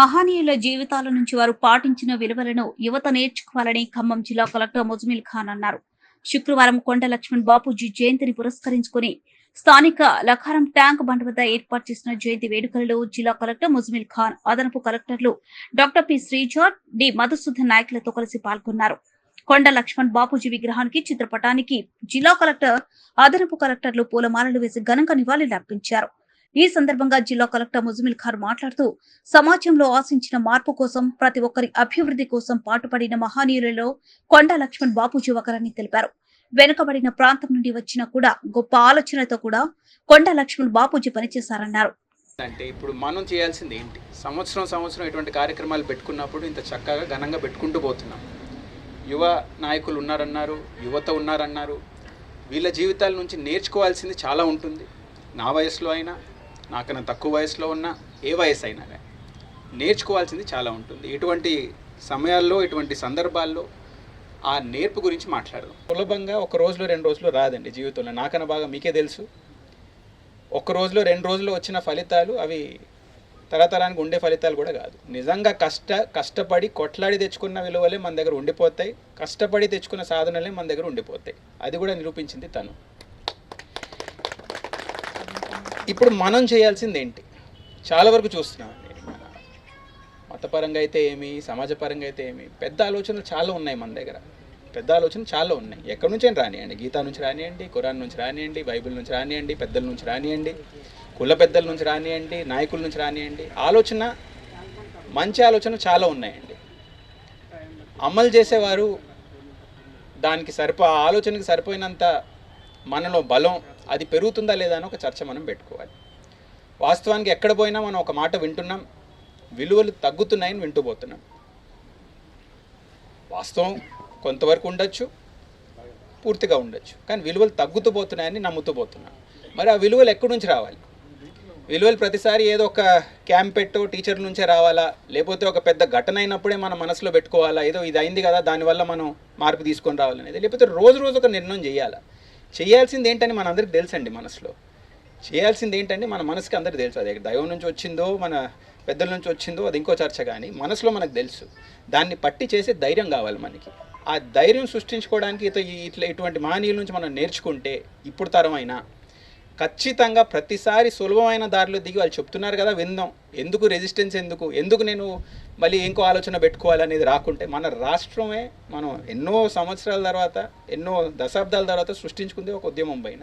మహనీయుల జీవితాల నుంచి వారు పాటించిన విలువలను యువత నేర్చుకోవాలని ఖమ్మం జిల్లా కలెక్టర్ ముజమిల్ ఖాన్ అన్నారు. శుక్రవారం కొండ లక్ష్మణ్ బాపూజీ జయంతిని పురస్కరించుకుని స్థానిక లఖారం ట్యాంక్ బండ్ వద్ద ఏర్పాటు చేసిన జయంతి వేడుకలలో జిల్లా కలెక్టర్ ముజమిల్ ఖాన్, అదనపు కలెక్టర్లు డాక్టర్ పి శ్రీజార్, డి మధుసూదన్ నాయకులతో కలిసి పాల్గొన్నారు. కొండ లక్ష్మణ్ బాపూజీ విగ్రహానికి, చిత్రపటానికి జిల్లా కలెక్టర్, అదనపు కలెక్టర్లు పూలమాలలు వేసి ఘనంగా నివాళులర్పించారు. ఈ సందర్భంగా జిల్లా కలెక్టర్ ముజమిల్ ఖాన్ మాట్లాడుతూ, సమాజంలో ఆశించిన మార్పు కోసం, ప్రతి ఒక్కరి అభివృద్ధి కోసం పాటుపడిన మహనీయులలో కొండ లక్ష్మణ్ బాపూజీ ఒకరని తెలిపారు. వెనుకబడిన ప్రాంతం నుండి వచ్చిన కూడా గొప్ప ఆలోచనతో కూడా కొండ లక్ష్మణ్ బాపూజీ పనిచేశారన్నారు. అంటే ఇప్పుడు మనం చేయాల్సింది ఏంటి? సంవత్సరం ఇటువంటి కార్యక్రమాలు పెట్టుకున్నప్పుడు ఇంత చక్కగా ఘనంగా పెట్టుకుంటూ పోతున్నాం. యువ నాయకులు ఉన్నారన్నారు, యువత ఉన్నారన్నారు. వీళ్ళ జీవితాల నుంచి నేర్చుకోవాల్సింది చాలా ఉంటుంది. నా వయసులో అయినా, నాకన్నా తక్కువ వయసులో ఉన్న ఏ వయసు అయినా కానీ నేర్చుకోవాల్సింది చాలా ఉంటుంది. ఇటువంటి సమయాల్లో, ఇటువంటి సందర్భాల్లో ఆ నేర్పు గురించి మాట్లాడదాం. సులభంగా ఒక రోజులో 2 రోజులు రాదండి జీవితంలో. నాకన్నా బాగా మీకే తెలుసు. ఒక రోజులో 2 రోజుల్లో వచ్చిన ఫలితాలు అవి తరతరానికి ఉండే ఫలితాలు కూడా కాదు. నిజంగా కష్టపడి కొట్లాడి తెచ్చుకున్న విలువలే మన దగ్గర ఉండిపోతాయి. కష్టపడి తెచ్చుకున్న సాధనలే మన దగ్గర ఉండిపోతాయి. అది కూడా నిరూపించింది తను. ఇప్పుడు మనం చేయాల్సింది ఏంటి? చాలా వరకు చూస్తున్నామండి. మతపరంగా అయితే ఏమి, సమాజపరంగా అయితే ఏమి, పెద్ద ఆలోచనలు చాలా ఉన్నాయి మన దగ్గర. పెద్ద ఆలోచనలు చాలా ఉన్నాయి. ఎక్కడి నుంచి రానియండి, గీతా నుంచి రానియండి, ఖురాన్ నుంచి రానియండి, బైబిల్ నుంచి రానియండి, పెద్దల నుంచి రానియండి, కుల పెద్దల నుంచి రానియండి, నాయకుల నుంచి రానియండి. ఆలోచన, మంచి ఆలోచన చాలా ఉన్నాయండి. అమలు చేసేవారు దానికి ఆలోచనకి సరిపోయినంత మనలో బలం అది పెరుగుతుందా లేదా అని ఒక చర్చ మనం పెట్టుకోవాలి. వాస్తవానికి ఎక్కడ పోయినా మనం ఒక మాట వింటున్నాం, విలువలు తగ్గుతున్నాయని వింటూ పోతున్నాం. వాస్తవం కొంతవరకు ఉండొచ్చు, పూర్తిగా ఉండొచ్చు, కానీ విలువలు తగ్గుతూ పోతున్నాయని నమ్ముతూ పోతున్నాం. మరి ఆ విలువలు ఎక్కడి నుంచి రావాలి? విలువలు ప్రతిసారి ఏదో ఒక క్యాంప్ పెట్టో టీచర్ల నుంచే రావాలా, లేకపోతే ఒక పెద్ద ఘటన అయినప్పుడే మన మనసులో పెట్టుకోవాలా, ఏదో ఇది అయింది కదా దానివల్ల మనం మార్పు తీసుకొని రావాలనేది, లేకపోతే రోజు ఒక నిర్ణయం చేయాలా? చేయాల్సింది ఏంటని మన అందరికి తెలుసండి. మనసులో చేయాల్సింది ఏంటంటే మన మనసుకి అందరికీ తెలుసు. అది దైవం నుంచి వచ్చిందో, మన పెద్దల నుంచి వచ్చిందో, అది ఇంకో చర్చ. కానీ మనసులో మనకు తెలుసు. దాన్ని పట్టి చేసే ధైర్యం కావాలి మనకి. ఆ ధైర్యం సృష్టించుకోవడానికి ఇటువంటి మహనీయుల నుంచి మనం నేర్చుకుంటే, ఇప్పుడు తరమైనా ఖచ్చితంగా ప్రతిసారి సులభమైన దారిలో దిగి వాళ్ళు చెప్తున్నారు కదా విందాం, ఎందుకు రెసిస్టెన్స్, ఎందుకు నేను మళ్ళీ ఇంకో ఆలోచన పెట్టుకోవాలనేది రాకుంటే, మన రాష్ట్రమే మనం ఎన్నో సంవత్సరాల తర్వాత, ఎన్నో దశాబ్దాల తర్వాత సృష్టించుకుంది ఒక ఉద్యమం పైన.